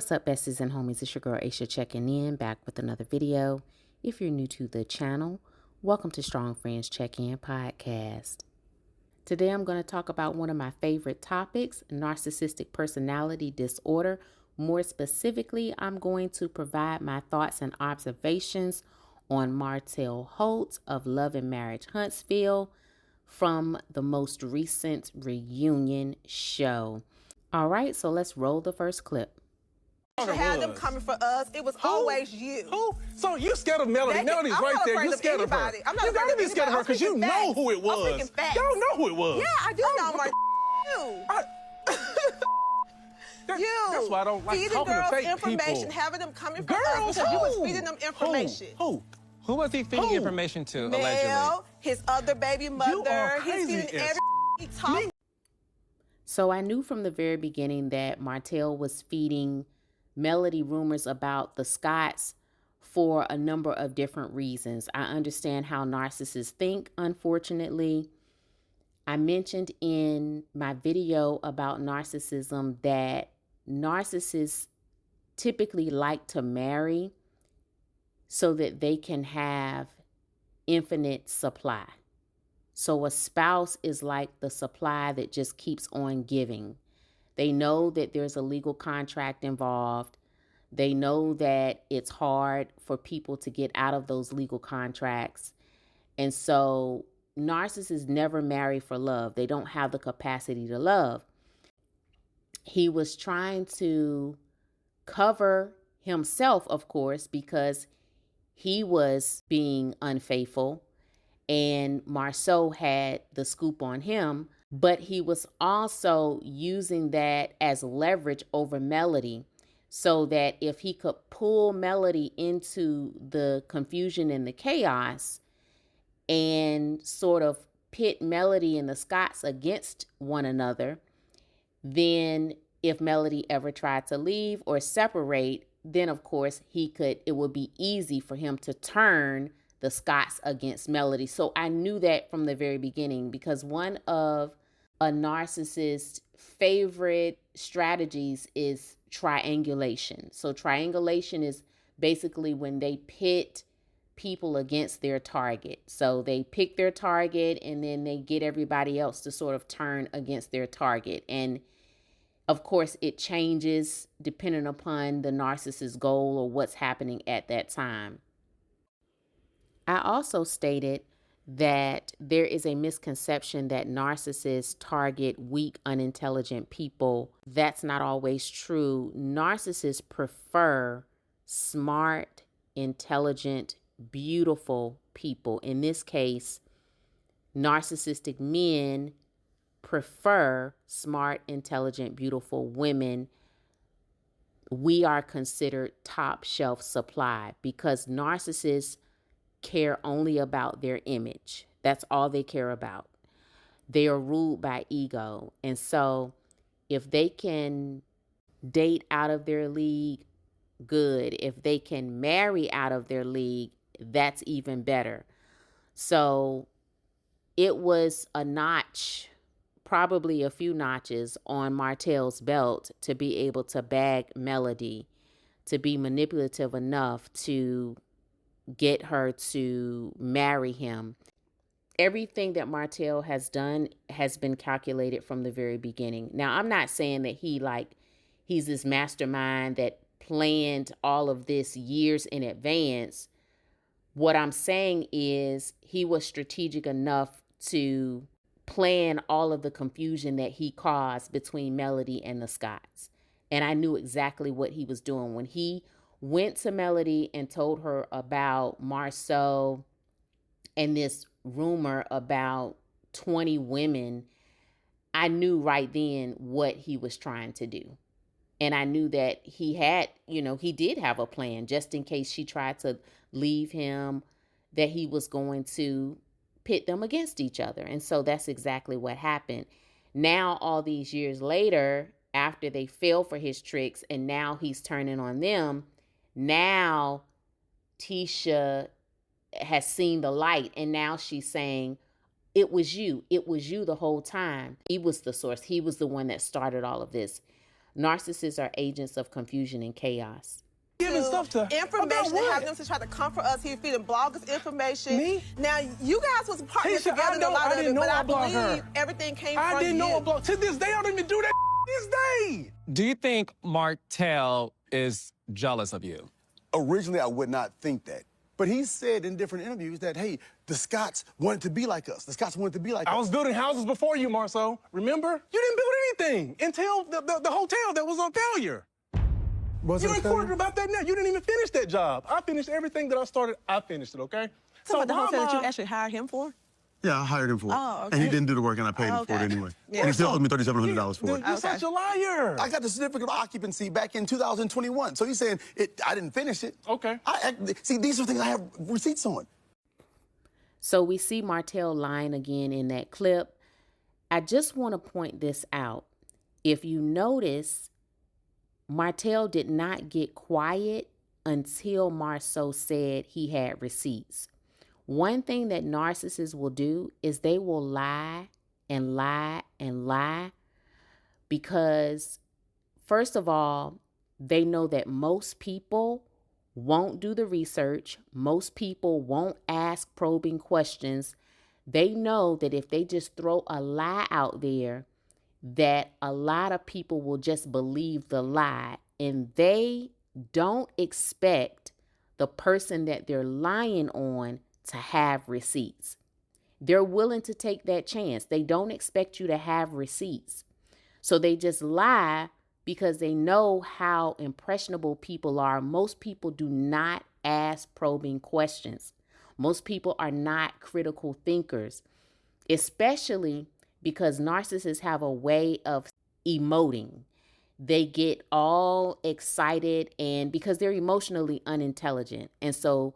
What's up, besties and homies? It's your girl Aisha checking in, back with another video. If you're new to the channel, welcome to Strong Friends Check-In Podcast. Today I'm going to talk about one of my favorite topics, narcissistic personality disorder. More specifically, I'm going to provide my thoughts and observations on Martell Holtz of Love and Marriage Huntsville from the most recent reunion show. All right, so let's roll the first clip. To have them coming for us, it was always you. Who? So you scared of Melody? Melody's right there. You scared of her. I'm not you gotta be scared of her because you know who it was. Y'all know who it was. Yeah, I do know my you. That's why I don't like feeding talking girls to fake information, people. having them coming for us because you was feeding them information. Who? Who was he feeding information to, allegedly? Mel, his other baby mother. He's feeding every he talking. So I knew from the very beginning that Martell was feeding Melody rumors about the Scotts for a number of different reasons. I understand how narcissists think, unfortunately. I mentioned in my video about narcissism that narcissists typically like to marry so that they can have infinite supply. So a spouse is like the supply that just keeps on giving. They know that there's a legal contract involved. They know that it's hard for people to get out of those legal contracts. And so narcissists never marry for love. They don't have the capacity to love. He was trying to cover himself, of course, because he was being unfaithful and Marceau had the scoop on him. But he was also using that as leverage over Melody so that if he could pull Melody into the confusion and the chaos and sort of pit Melody and the Scotts against one another, then if Melody ever tried to leave or separate, then of course it would be easy for him to turn the Scotts against Melody. So I knew that from the very beginning because one of a narcissist's favorite strategies is triangulation. So triangulation is basically when they pit people against their target. So they pick their target and then they get everybody else to sort of turn against their target. And of course, it changes depending upon the narcissist's goal or what's happening at that time. I also stated that there is a misconception that narcissists target weak, unintelligent people. That's not always true. Narcissists prefer smart, intelligent, beautiful people. In this case, narcissistic men prefer smart, intelligent, beautiful women. We are considered top shelf supply because narcissists care only about their image. That's all they care about. They are ruled by ego. And so if they can date out of their league, good. If they can marry out of their league, that's even better. So it was a notch, probably a few notches on Martell's belt to be able to bag Melody, to be manipulative enough to get her to marry him. Everything that Martell has done has been calculated from the very beginning. Now, I'm not saying that he's this mastermind that planned all of this years in advance. What I'm saying is he was strategic enough to plan all of the confusion that he caused between Melody and the Scotts. And I knew exactly what he was doing. When he went to Melody and told her about Marceau and this rumor about 20 women, I knew right then what he was trying to do. And I knew that he did have a plan just in case she tried to leave him, that he was going to pit them against each other. And so that's exactly what happened. Now, all these years later, after they fell for his tricks and now he's turning on them, now Tisha has seen the light and now she's saying, it was you the whole time. He was the source. He was the one that started all of this. Narcissists are agents of confusion and chaos. Giving stuff to information to have them to try to comfort us. He's feeding bloggers information. Me? Now, you guys was partnering together in a lot of it, but I believe everything came from you. I didn't know a blog. To this day, I don't even do that this day. Do you think Martell is jealous of you? Originally, I would not think that. But he said in different interviews that, hey, the Scotts wanted to be like us. The Scotts wanted to be like us. I was building houses before you, Marceau. Remember? You didn't build anything until the hotel that was on failure. Was You it a reported failure? about that now. You didn't even finish that job. I finished everything that I started. I finished it, okay? So about the why hotel am that you I- actually hired him for? Yeah, I hired him for it. Oh, okay. And he didn't do the work, and I paid him for it Okay. anyway. Yeah. And he still owes me $3,700 for it. You're such a liar. I got the certificate of occupancy back in 2021. So he's saying I didn't finish it. Okay. See, these are things I have receipts on. So we see Martell lying again in that clip. I just want to point this out. If you notice, Martell did not get quiet until Marceau said he had receipts. One thing that narcissists will do is they will lie and lie and lie because, first of all, they know that most people won't do the research. Most people won't ask probing questions. They know that if they just throw a lie out there, that a lot of people will just believe the lie, and they don't expect the person that they're lying on to have receipts. They're willing to take that chance. They don't expect you to have receipts. So they just lie because they know how impressionable people are. Most people do not ask probing questions. Most people are not critical thinkers, especially because narcissists have a way of emoting. They get all excited and because they're emotionally unintelligent. And so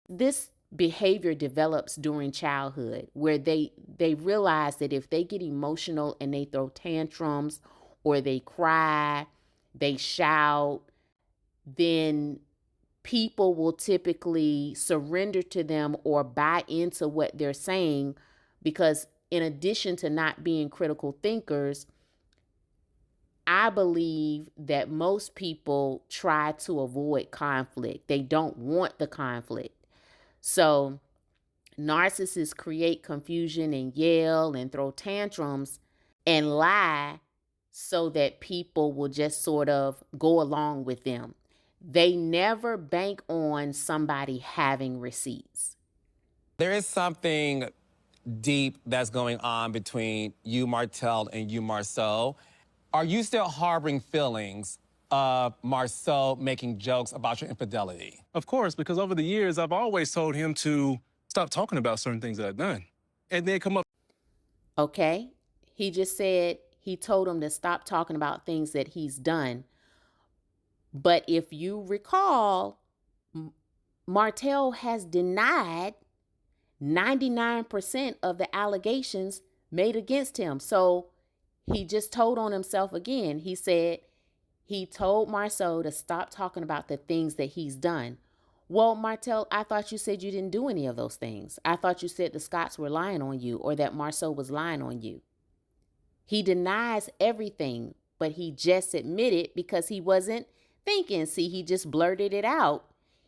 this behavior develops during childhood where they realize that if they get emotional and they throw tantrums or they cry, they shout, then people will typically surrender to them or buy into what they're saying because in addition to not being critical thinkers, I believe that most people try to avoid conflict. They don't want the conflict. So narcissists create confusion and yell and throw tantrums and lie so that people will just sort of go along with them. They never bank on somebody having receipts. There is something deep that's going on between you, Martell, and you, Marceau. Are you still harboring feelings of Marceau making jokes about your infidelity? Of course, because over the years, I've always told him to stop talking about certain things that I've done. And then come up. Okay? He just said he told him to stop talking about things that he's done. But if you recall, Martell has denied 99% of the allegations made against him. So he just told on himself again. He said he told Marceau to stop talking about the things that he's done. Well, Martell, I thought you said you didn't do any of those things. I thought you said the Scotts were lying on you or that Marceau was lying on you. He denies everything, but he just admitted because he wasn't thinking. See, he just blurted it out.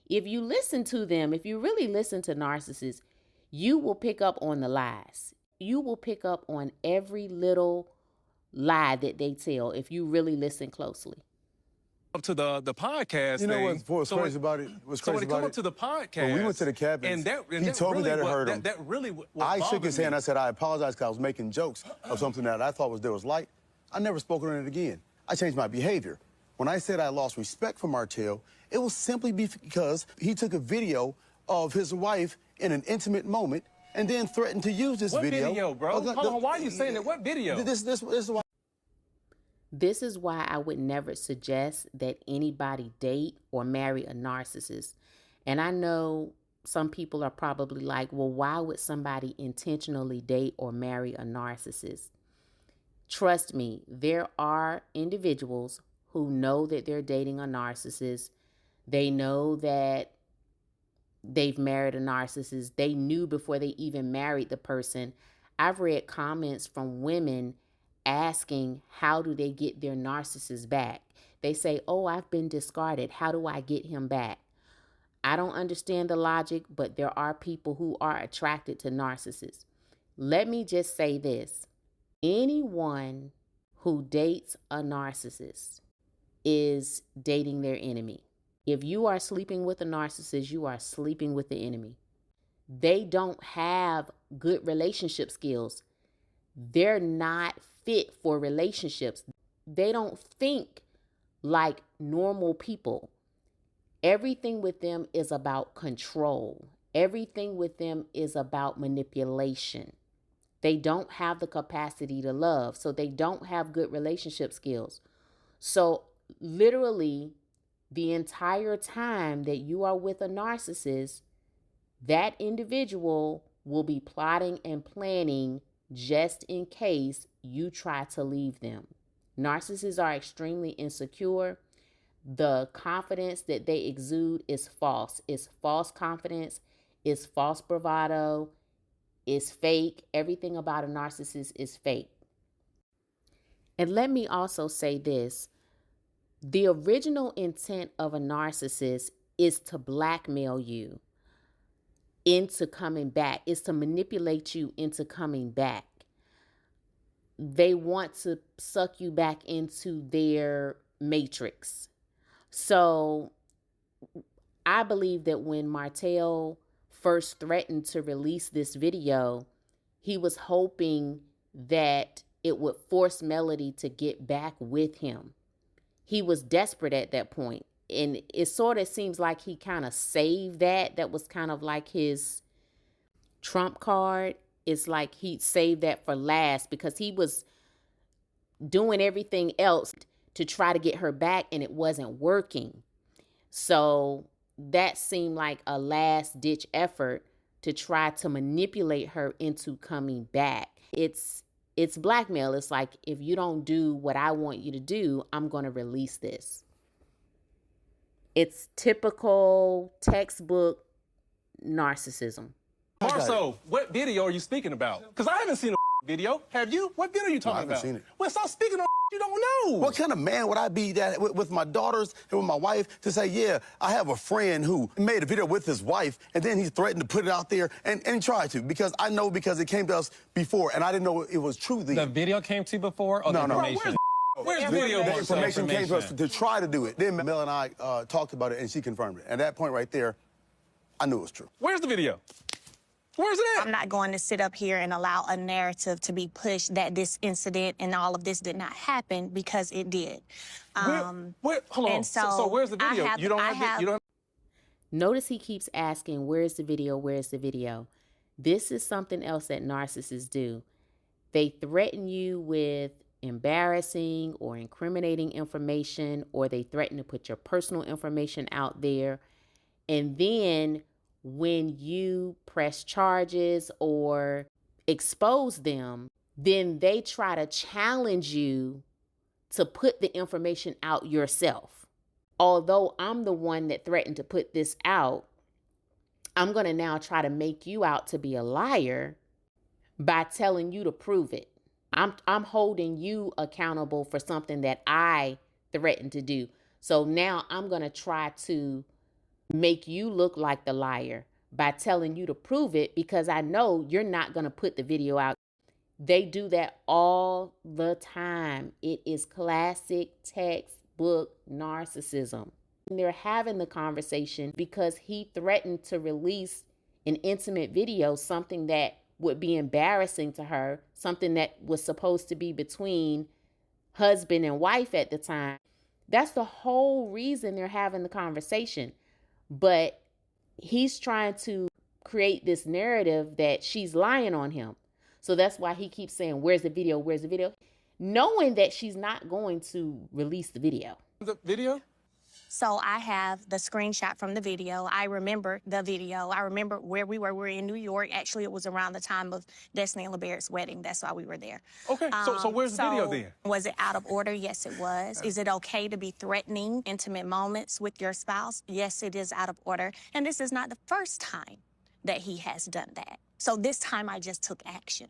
If you listen to them, if you really listen to narcissists, you will pick up on the lies. You will pick up on every little lie that they tell if you really listen closely. Up to the podcast. You know thing. what's crazy about it? What's So crazy when it about come it? up to the podcast, When we went to the cabins, he told me that it hurt him. That really I shook his hand. I said, I apologize because I was making jokes of something that I thought there was light. I never spoke on it again. I changed my behavior. When I said I lost respect for Martell, it was simply because he took a video of his wife in an intimate moment and then threatened to use this What video. video, bro? Hold on, why are you saying that? What video? This is why. This is why I would never suggest that anybody date or marry a narcissist. And I know some people are probably like, well, why would somebody intentionally date or marry a narcissist? Trust me, there are individuals who know that they're dating a narcissist. They know that they've married a narcissist. They knew before they even married the person. I've read comments from women asking, how do they get their narcissist back? They say, oh, I've been discarded. How do I get him back? I don't understand the logic, but there are people who are attracted to narcissists. Let me just say this. Anyone who dates a narcissist is dating their enemy. If you are sleeping with a narcissist, you are sleeping with the enemy. They don't have good relationship skills. They're not fit for relationships. They don't think like normal people. Everything with them is about control. Everything with them is about manipulation. They don't have the capacity to love, so they don't have good relationship skills. So literally, the entire time that you are with a narcissist, that individual will be plotting and planning just in case you try to leave them. Narcissists are extremely insecure. The confidence that they exude is false. It's false confidence. It's false bravado. It's fake. Everything about a narcissist is fake. And let me also say this. The original intent of a narcissist is to blackmail you into coming back. Is to manipulate you into coming back. They want to suck you back into their matrix. So I believe that when Martell first threatened to release this video, he was hoping that it would force Melody to get back with him. He was desperate at that point. And it sort of seems like he kind of saved that. That was kind of like his trump card. It's like he saved that for last because he was doing everything else to try to get her back and it wasn't working. So that seemed like a last ditch effort to try to manipulate her into coming back. It's blackmail. It's like, if you don't do what I want you to do, I'm going to release this. It's typical textbook narcissism. Marceau, what video are you speaking about? Because I haven't seen a video. Have you? What video are you talking about? I haven't seen it. Well, stop speaking on you don't know. What kind of man would I be that with my daughters and with my wife to say, yeah, I have a friend who made a video with his wife and then he threatened to put it out there and he tried to because I know because it came to us before and I didn't know it was true then. The video came to you before or No, the no. information? Where's the video? The information came to us to try to do it. Then Mel and I talked about it and she confirmed it. At that point right there, I knew it was true. Where's the video? Where's it at? I'm not going to sit up here and allow a narrative to be pushed that this incident and all of this did not happen because it did. Hold on. And So where's the video? You don't have. Notice he keeps asking, where's the video? Where's the video? This is something else that narcissists do. They threaten you with embarrassing or incriminating information, or they threaten to put your personal information out there. And then when you press charges or expose them, then they try to challenge you to put the information out yourself. Although I'm the one that threatened to put this out, I'm going to now try to make you out to be a liar by telling you to prove it. I'm holding you accountable for something that I threatened to do. So now I'm going to try to make you look like the liar by telling you to prove it because I know you're not going to put the video out. They do that all the time. It is classic textbook narcissism. And they're having the conversation because he threatened to release an intimate video, something that would be embarrassing to her, something that was supposed to be between husband and wife at the time. That's the whole reason they're having the conversation. But he's trying to create this narrative that she's lying on him. So that's why he keeps saying, where's the video? Where's the video? Knowing that she's not going to release the video. The video? So I have the screenshot from the video. I remember the video. I remember where we were. We were in New York. Actually, it was around the time of Destiny and LeBaird's wedding. That's why we were there. Okay, so where's the video then? Was it out of order? Yes, it was. Is it okay to be threatening intimate moments with your spouse? Yes, it is out of order. And this is not the first time that he has done that. So this time I just took action.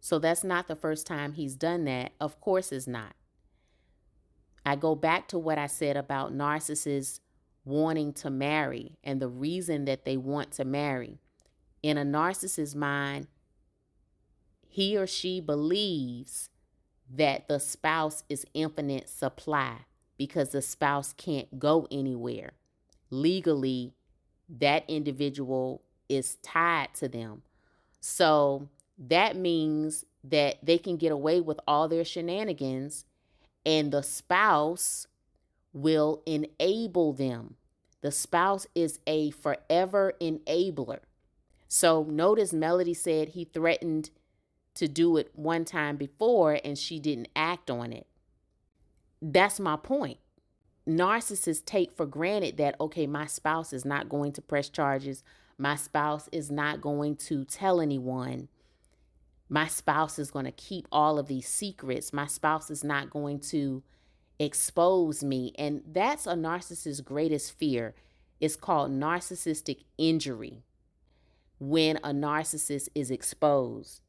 So that's not the first time he's done that. Of course it's not. I go back to what I said about narcissists wanting to marry and the reason that they want to marry. In a narcissist's mind, he or she believes that the spouse is infinite supply because the spouse can't go anywhere. Legally, that individual is tied to them. So that means that they can get away with all their shenanigans and the spouse will enable them. The spouse is a forever enabler. So notice Melody said he threatened to do it one time before and she didn't act on it. That's my point. Narcissists take for granted that, okay, my spouse is not going to press charges. My spouse is not going to tell anyone. My spouse is going to keep all of these secrets. My spouse is not going to expose me. And that's a narcissist's greatest fear. It's called narcissistic injury when a narcissist is exposed.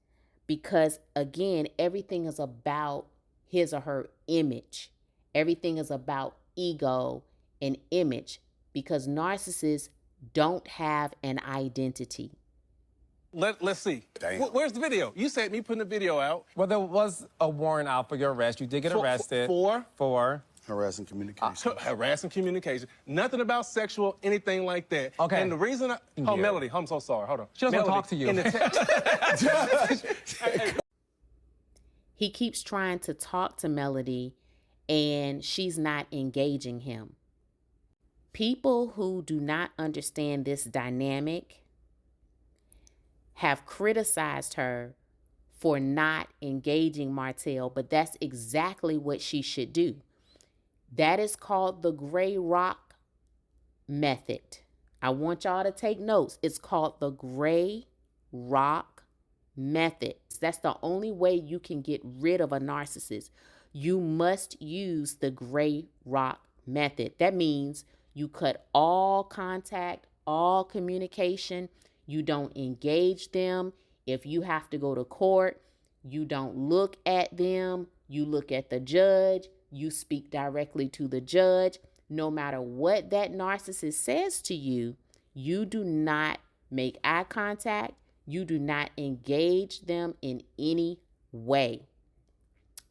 Because again, everything is about his or her image. Everything is about ego and image because narcissists don't have an identity. Let's see. Where's the video? You said me putting the video out. Well, there was a warrant out for your arrest. You did get arrested. For harassing communication. harassing communication. Nothing about sexual, anything like that. Okay. And the reason Melody, I'm so sorry. Hold on. She doesn't Melody, talk to you. In the text. He keeps trying to talk to Melody and she's not engaging him. People who do not understand this dynamic have criticized her for not engaging Martell, but that's exactly what she should do. That is called the gray rock method. I want y'all to take notes. It's called the gray rock method. That's the only way you can get rid of a narcissist. You must use the gray rock method. That means you cut all contact, all communication. You don't engage them. If you have to go to court, you don't look at them. You look at the judge. You speak directly to the judge. No matter what that narcissist says to you, you do not make eye contact. You do not engage them in any way.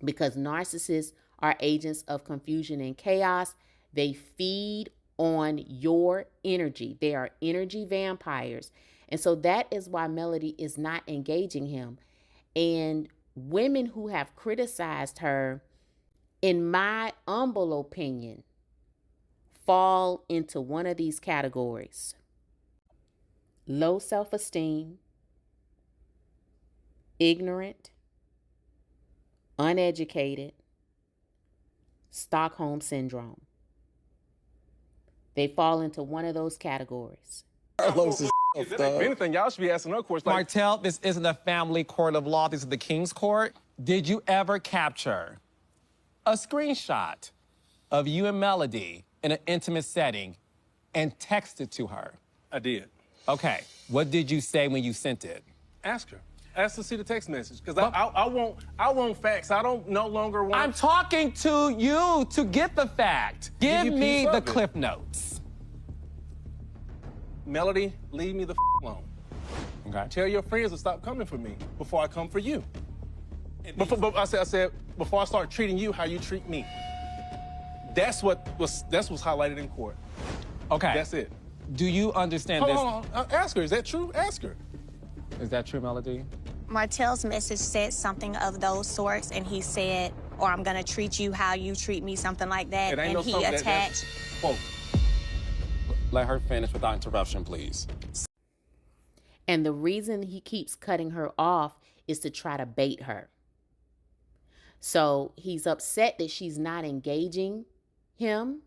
Because narcissists are agents of confusion and chaos. They feed on your energy. They are energy vampires. And so that is why Melody is not engaging him. And women who have criticized her, in my humble opinion, fall into one of these categories. Low self-esteem, ignorant, uneducated, Stockholm syndrome. They fall into one of those categories. If anything, y'all should be asking her questions. Martell, this isn't a family court of law. This is the King's Court. Did you ever capture a screenshot of you and Melody in an intimate setting and text it to her? I did. Okay. What did you say when you sent it? Ask her. Ask her to see the text message. Because I want facts. I don't no longer want... I'm talking to you to get the fact. Give me the clip notes. Melody, leave me the alone. Okay. Tell your friends to stop coming for me before I come for you. I said, before I start treating you how you treat me. That's what's highlighted in court. Okay. That's it. Do you understand this? Hold on. Ask her. Is that true? Ask her. Is that true, Melody? Martell's message said something of those sorts, and he said, or I'm gonna treat you how you treat me, something like that. It ain't And no he something attached. Quote. Let her finish without interruption, please. And the reason he keeps cutting her off is to try to bait her. So he's upset that she's not engaging him.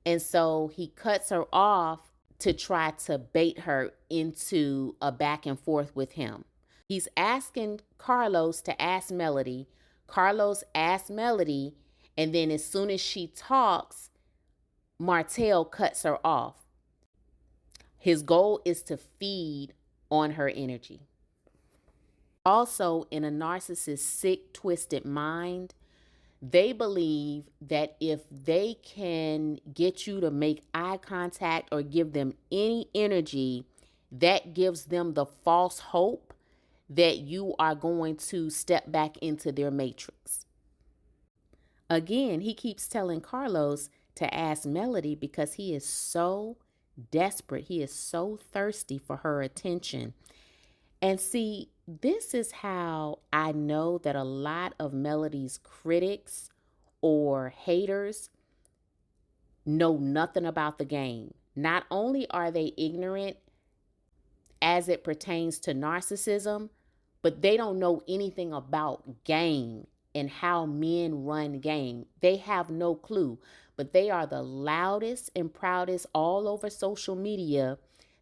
And so he cuts her off to try to bait her into a back and forth with him. He's asking Carlos to ask Melody. Carlos asks Melody, and then as soon as she talks, Martell cuts her off. His goal is to feed on her energy. Also, in a narcissist's sick, twisted mind, they believe that if they can get you to make eye contact or give them any energy, that gives them the false hope that you are going to step back into their matrix. Again, he keeps telling Carlos to ask Melody because he is so desperate. He is so thirsty for her attention. And see, this is how I know that a lot of Melody's critics or haters know nothing about the game. Not only are they ignorant as it pertains to narcissism, but they don't know anything about game and how men run game. They have no clue, but they are the loudest and proudest all over social media,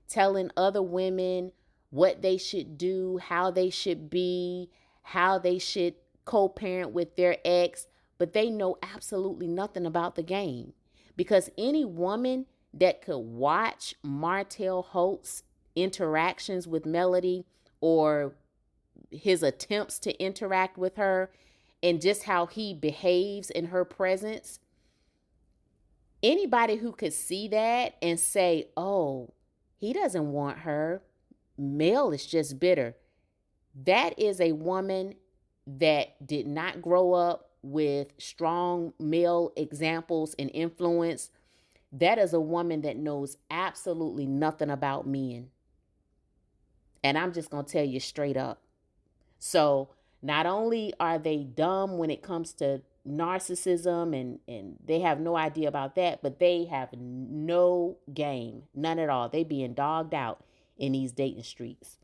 telling other women what they should do, how they should be, how they should co-parent with their ex, but they know absolutely nothing about the game. Because any woman that could watch Martell Holtz's interactions with Melody or his attempts to interact with her and just how he behaves in her presence, anybody who could see that and say, oh, he doesn't want her, Mel is just bitter. That is a woman that did not grow up with strong male examples and influence. That is a woman that knows absolutely nothing about men. And I'm just going to tell you straight up. So not only are they dumb when it comes to narcissism and they have no idea about that, but they have no game, none at all. They being dogged out in these dating streets.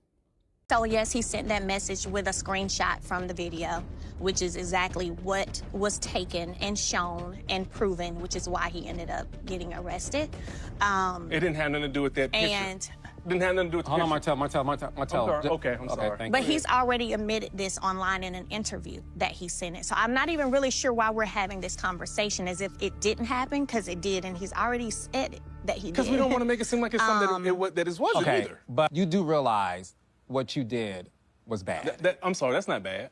So yes, he sent that message with a screenshot from the video, which is exactly what was taken and shown and proven, which is why he ended up getting arrested. It didn't have nothing to do with that picture. And didn't have nothing to do with the Hold on, picture. Martell. I'm sorry. Thank But you. he's already admitted this online in an interview that he sent it. So I'm not even really sure why we're having this conversation as if it didn't happen, because it did, and he's already said it, that he did. Because we don't want to make it seem like it's something that it wasn't Okay, either. but you do realize what you did was bad. I'm sorry, that's not bad.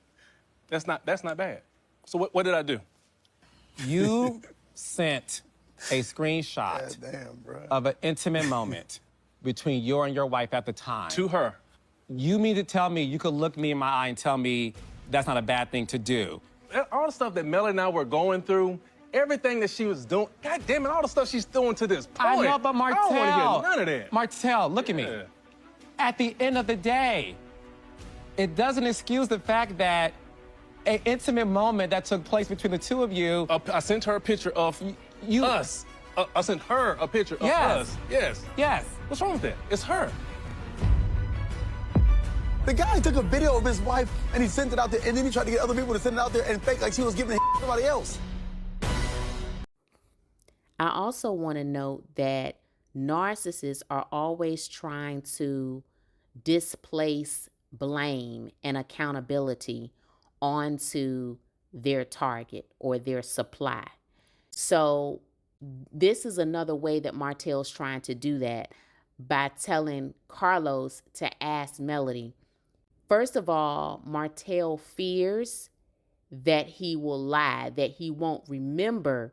That's not bad. So what did I do? You sent a screenshot of an intimate moment between you and your wife at the time. To her. You mean to tell me you could look me in my eye and tell me that's not a bad thing to do? All the stuff that Melody and I were going through, everything that she was doing, God damn it, all the stuff she's doing to this point. I know, but Martell. I don't want to hear none of that. Martell, look at me. Yeah. At the end of the day, it doesn't excuse the fact that an intimate moment that took place between the two of you. I sent her a picture of us. I sent her a picture of us. Yes. Yes. What's wrong with that? It's her. The guy took a video of his wife and he sent it out there, and then he tried to get other people to send it out there and fake like she was giving it to somebody else. I also want to note that narcissists are always trying to displace blame and accountability onto their target or their supply. So this is another way that Martell's trying to do that, by telling Carlos to ask Melody. First of all, Martell fears that he will lie, that he won't remember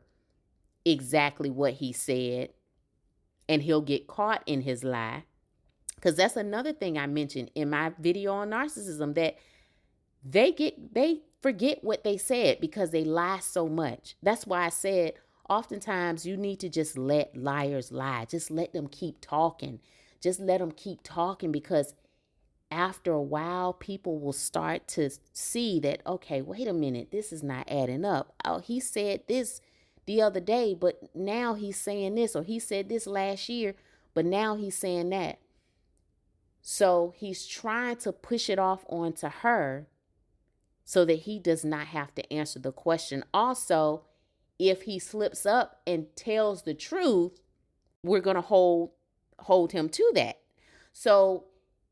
exactly what he said, and he'll get caught in his lie. Because that's another thing I mentioned in my video on narcissism, that they forget what they said because they lie so much. That's why I said oftentimes you need to just let liars lie. Just let them keep talking. Just let them keep talking, because after a while, people will start to see that, okay, wait a minute, this is not adding up. Oh, he said this the other day, but now he's saying this, or he said this last year, but now he's saying that. So he's trying to push it off onto her so that he does not have to answer the question. Also, if he slips up and tells the truth, we're going to hold him to that. So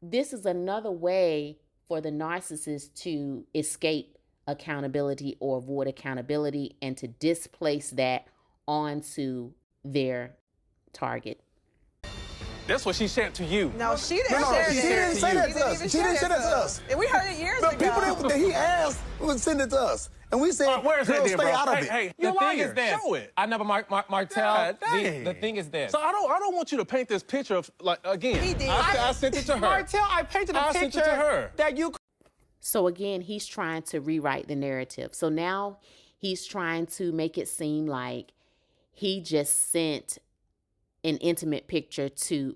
this is another way for the narcissist to escape accountability or avoid accountability and to displace that onto their target. That's what she sent to you. No, she didn't No, share she that. didn't say that to us. even She didn't share say that to us. And we heard it years The ago. people that he asked would send it to us. And we said, Where's that girls, then, stay bro? out of Hey, it. hey, The thing is this. Show it. I know, but Martell, God dang. the thing is this. So I don't want you to paint this picture of, like, again. He did. I sent it to her. Martell, I painted a I picture sent it to her. that you. So again, he's trying to rewrite the narrative. So now he's trying to make it seem like he just sent an intimate picture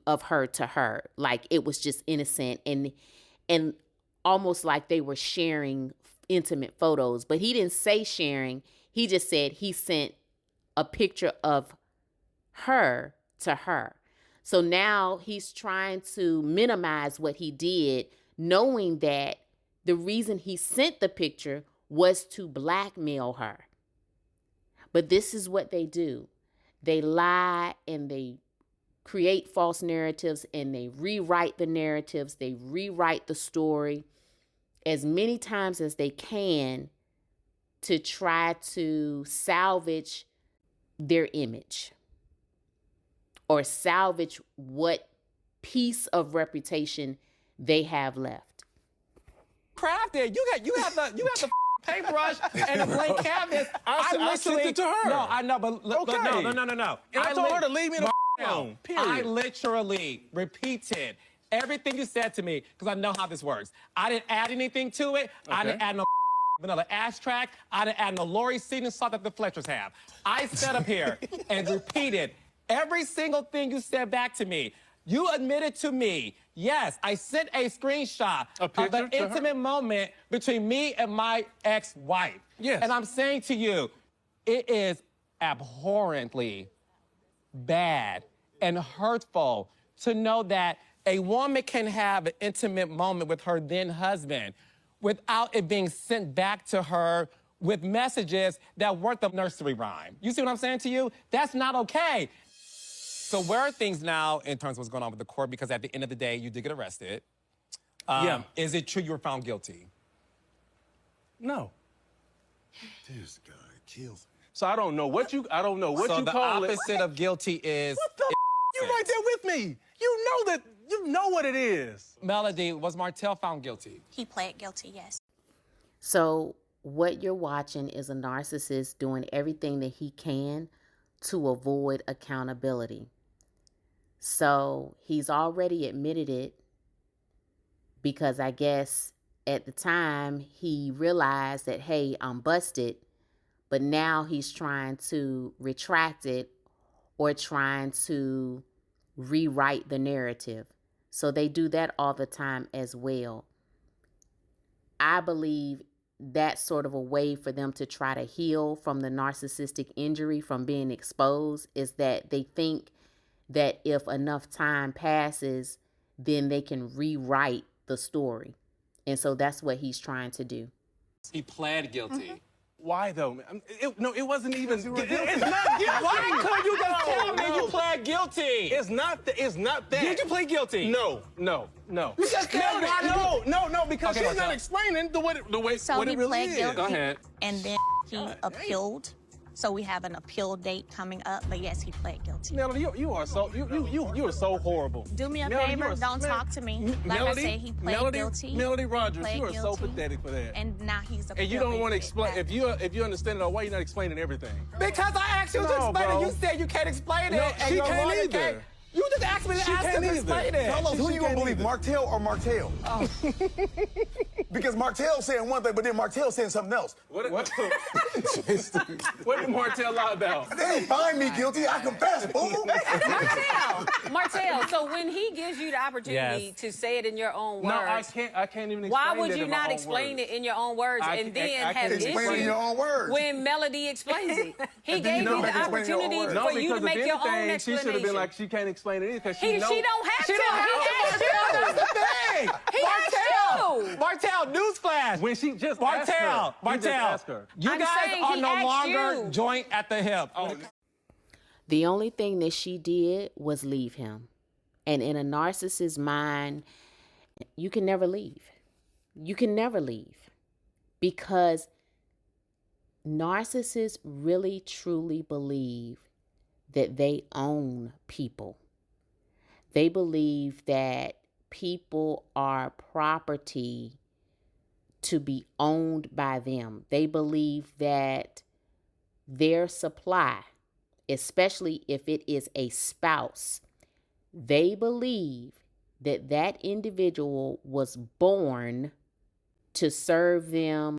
of her to her, like it was just innocent and almost like they were sharing intimate photos. But he didn't say sharing. He just said he sent a picture of her to her. So now he's trying to minimize what he did, knowing that the reason he sent the picture was to blackmail her. But this is what they do. They lie and they create false narratives and they rewrite the narratives. They rewrite the story as many times as they can to try to salvage their image or salvage what piece of reputation they have left. Crafted. You have the paintbrush and a blank canvas. I sent it to her. No, I know, but no. And I told her to leave me alone. Period. I literally repeated everything you said to me because I know how this works. I didn't add anything to it. Okay. I didn't add no vanilla ash track. I didn't add no Lori seasoning salt that the Fletchers have. I sat up here and repeated every single thing you said back to me. You admitted to me, yes, I sent a screenshot of an intimate moment between me and my ex-wife. Yes. And I'm saying to you, it is abhorrently bad and hurtful to know that a woman can have an intimate moment with her then husband without it being sent back to her with messages that weren't the nursery rhyme. You see what I'm saying to you? That's not okay. So where are things now in terms of what's going on with the court? Because at the end of the day, you did get arrested. Yeah. Is it true you were found guilty? No. This guy kills me. So I don't know what you call it. So the opposite of guilty is... What the You right there with me. You know what it is. Melody, was Martell found guilty? He pled guilty, yes. So what you're watching is a narcissist doing everything that he can to avoid accountability. So he's already admitted it because I guess at the time he realized that, hey, I'm busted, but now he's trying to retract it or trying to rewrite the narrative. So they do that all the time as well. I believe that's sort of a way for them to try to heal from the narcissistic injury from being exposed, is that they think that if enough time passes, then they can rewrite the story. And so that's what he's trying to do. He pled guilty. Mm-hmm. Why though? It wasn't even. It's not guilty. Why couldn't you just tell me you pled guilty? It's not that. Did you plead guilty? No. You just said No, because Okay, she's not Martell. explaining the way So what he it really pled is. guilty. Go ahead. And then he appealed. So we have an appeal date coming up. But yes, he pled guilty. Melody, you are so horrible. Do me a Melody, favor, you are- don't talk to me. Like Melody, I said, he pled guilty. Melody Rogers, Pled you are so guilty. pathetic for that. And now he's appealing. And you don't want to it explain. back. If you understand it all, why are you not explaining everything? Because I asked you to No, explain bro. it. You said you can't explain it. No, and she your can't lawyer either. can't. You just asked me to She ask can't him to either. explain it. Carlos, who She you gonna can't believe, either. Martell or Martell? Because Martell saying one thing, but then Martell saying something else. What did Martell lie about? They didn't find me guilty. I confess, fool. Martell, so when he gives you the opportunity Yes. to say it in your own words, No, I can't even explain why would that you in my not own explain words. it in your own words I and can't- then I have can't Explain it in issues your own words. when Melody explains it? He then gave you you don't the make it explain in your own opportunity words. No, for you because to make if your own anything, she should have been explanation. like, she can't explain it because She don't have to. She don't have to. He That's asked the thing. He asked you. Martell, newsflash. when she just asked her. Martell, He just asked Martell, her. you I'm guys saying are he no asked longer you. joint at the hip. The only thing that she did was leave him. And in a narcissist's mind, you can never leave. You can never leave. Because narcissists really, truly believe that they own people. They believe that people are property to be owned by them. They believe that their supply, especially if it is a spouse, they believe that that individual was born to serve them.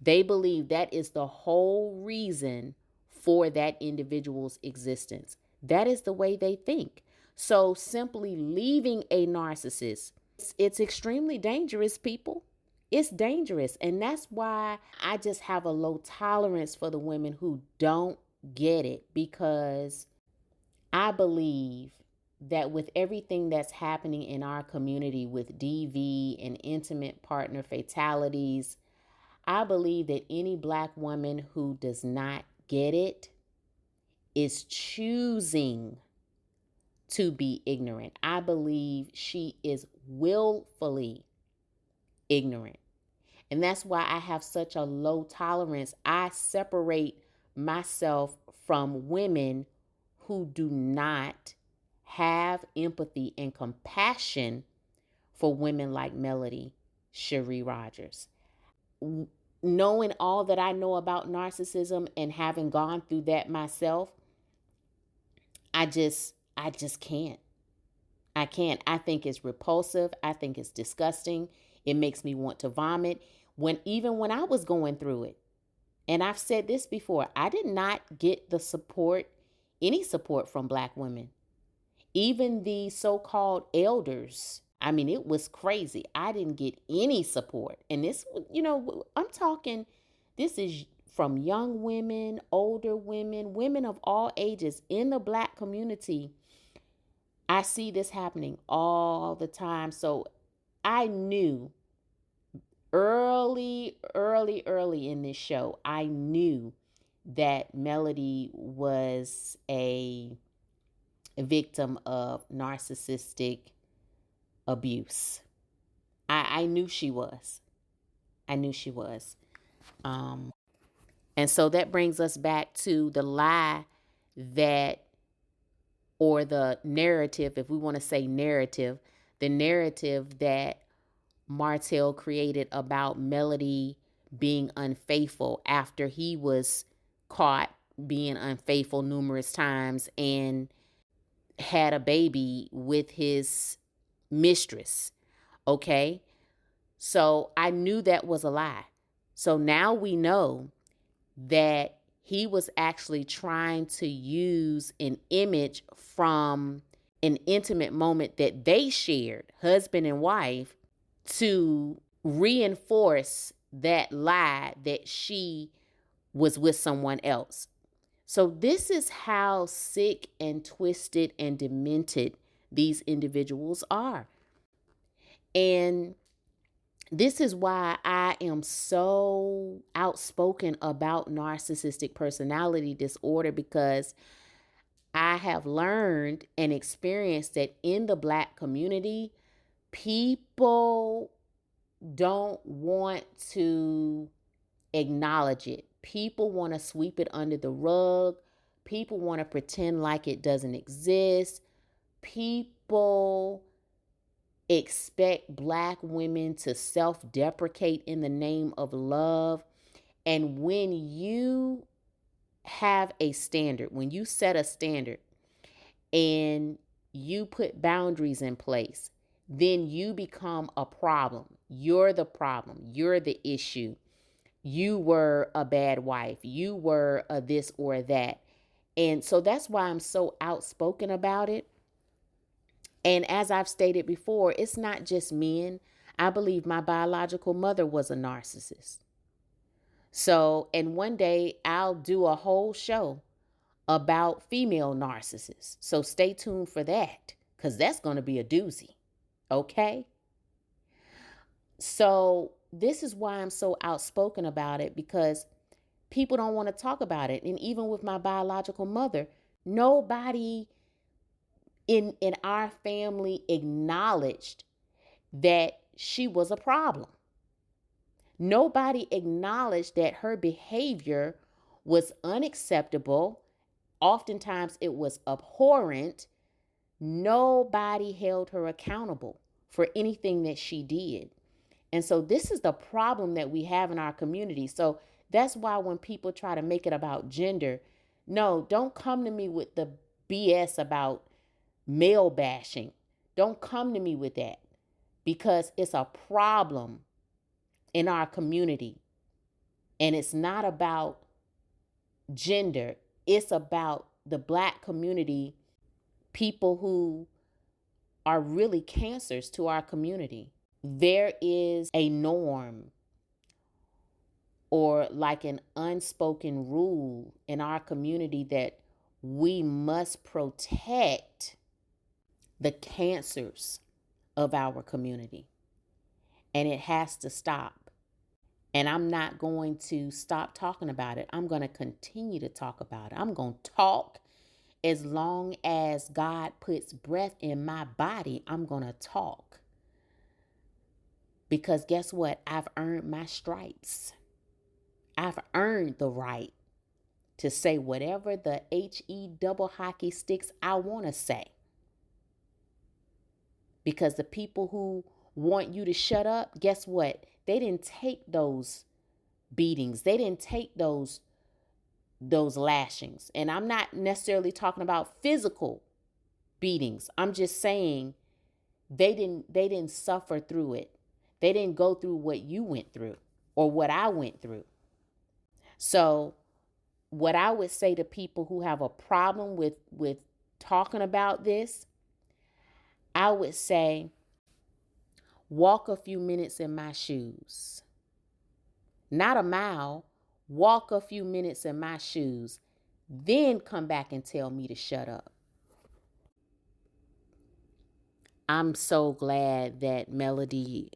They believe that is the whole reason for that individual's existence. That is the way they think. So simply leaving a narcissist, it's extremely dangerous, people. It's dangerous. And that's why I just have a low tolerance for the women who don't get it, because I believe that with everything that's happening in our community with DV and intimate partner fatalities, I believe that any Black woman who does not get it is choosing to be ignorant. I believe she is willfully ignorant. And that's why I have such a low tolerance. I separate myself from women who do not have empathy and compassion for women like Melody Cherie Rogers. Knowing all that I know about narcissism and having gone through that myself, I just can't. I can't. I think it's repulsive. I think it's disgusting. It makes me want to vomit. Even when I was going through it, and I've said this before, I did not get the support, any support from Black women. Even the so-called elders, I mean, it was crazy. I didn't get any support. And this, I'm talking, this is from young women, older women, women of all ages in the Black community. I see this happening all the time. So I knew early in this show, I knew that Melody was a victim of narcissistic abuse. I knew she was. And so that brings us back to the lie or the narrative, if we want to say narrative, the narrative that Martell created about Melody being unfaithful after he was caught being unfaithful numerous times and had a baby with his mistress. Okay? So I knew that was a lie. So now we know that he was actually trying to use an image from an intimate moment that they shared, husband and wife, to reinforce that lie that she was with someone else. So this is how sick and twisted and demented these individuals are. And this is why I am so outspoken about narcissistic personality disorder, because I have learned and experienced that in the Black community, people don't want to acknowledge it. People want to sweep it under the rug. People want to pretend like it doesn't exist. People expect Black women to self-deprecate in the name of love. And when you have a standard, when you set a standard and you put boundaries in place, then you become a problem. You're the problem. You're the issue. You were a bad wife. You were a this or that. And so that's why I'm so outspoken about it. And as I've stated before, it's not just men. I believe my biological mother was a narcissist. So, and one day I'll do a whole show about female narcissists. So stay tuned for that, because that's going to be a doozy. Okay? So this is why I'm so outspoken about it, because people don't want to talk about it. And even with my biological mother, nobody in our family acknowledged that she was a problem. Nobody acknowledged that her behavior was unacceptable. Oftentimes it was abhorrent, Nobody held her accountable for anything that she did. And so this is the problem that we have in our community. So that's why when people try to make it about gender, no, don't come to me with the BS about male bashing. Don't come to me with that, because it's a problem in our community. And it's not about gender. It's about the Black community, people who are really cancers to our community. There is a norm or like an unspoken rule in our community that we must protect the cancers of our community. And it has to stop. And I'm not going to stop talking about it. I'm going to continue to talk about it. I'm going to talk as long as God puts breath in my body. I'm going to talk. Because guess what? I've earned my stripes. I've earned the right to say whatever the HE double hockey sticks I want to say. Because the people who want you to shut up, guess what? They didn't take those beatings. They didn't take those lashings. And I'm not necessarily talking about physical beatings. I'm just saying they didn't suffer through it. They didn't go through what you went through or what I went through. So what I would say to people who have a problem with talking about this, I would say, walk a few minutes in my shoes. Not a mile. Walk a few minutes in my shoes. Then come back and tell me to shut up. I'm so glad that Melody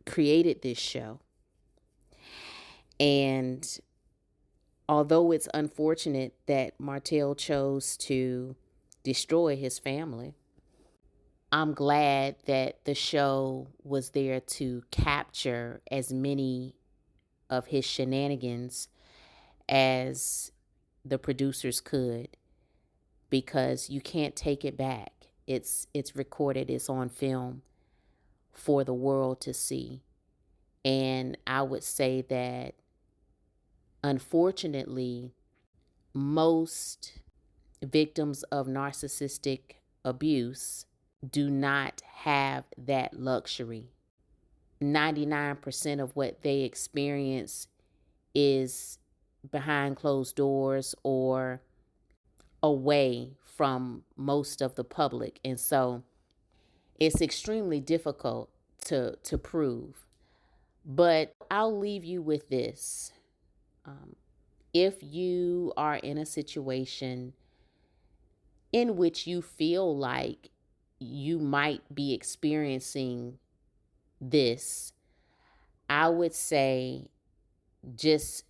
created this show. And although it's unfortunate that Martell chose to destroy his family, I'm glad that the show was there to capture as many of his shenanigans as the producers could, because you can't take it back. It's recorded, it's on film for the world to see. And I would say that unfortunately, most victims of narcissistic abuse do not have that luxury. 99% of what they experience is behind closed doors or away from most of the public. And so it's extremely difficult to prove. But I'll leave you with this. If you are in a situation in which you feel like you might be experiencing this, I would say just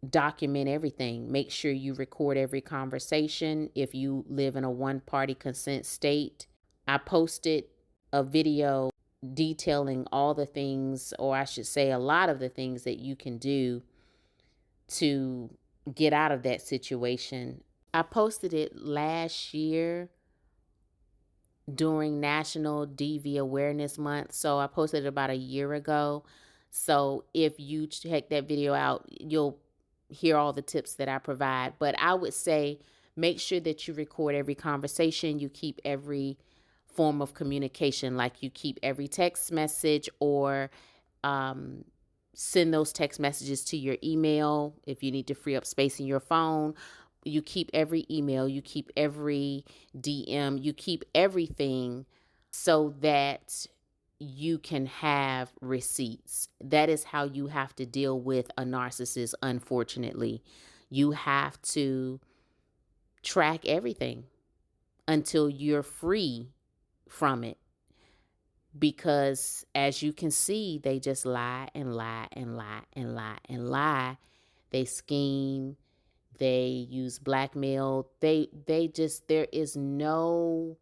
document everything. Make sure you record every conversation. If you live in a one-party consent state, I posted a video detailing all the things, or I should say a lot of the things that you can do to get out of that situation. I posted it last year during National DV Awareness Month. So I posted it about a year ago. So if you check that video out, you'll hear all the tips that I provide. But I would say make sure that you record every conversation. You keep every form of communication, like you keep every text message, or send those text messages to your email if you need to free up space in your phone. You keep every email, you keep every DM, you keep everything so that you can have receipts. That is how you have to deal with a narcissist, unfortunately. You have to track everything until you're free from it. Because as you can see, they just lie and lie and lie and lie and lie. They scheme. They use blackmail. They just, there is no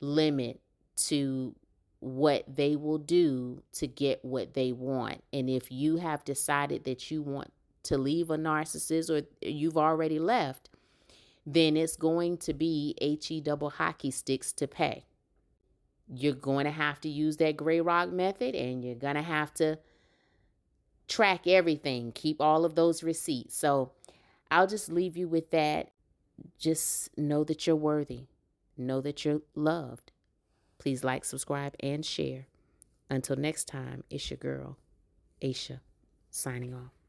limit to what they will do to get what they want. And if you have decided that you want to leave a narcissist, or you've already left, then it's going to be HE double hockey sticks to pay. You're going to have to use that gray rock method, and you're going to have to track everything, keep all of those receipts. So I'll just leave you with that. Just know that you're worthy. Know that you're loved. Please like, subscribe, and share. Until next time, it's your girl, Aisha, signing off.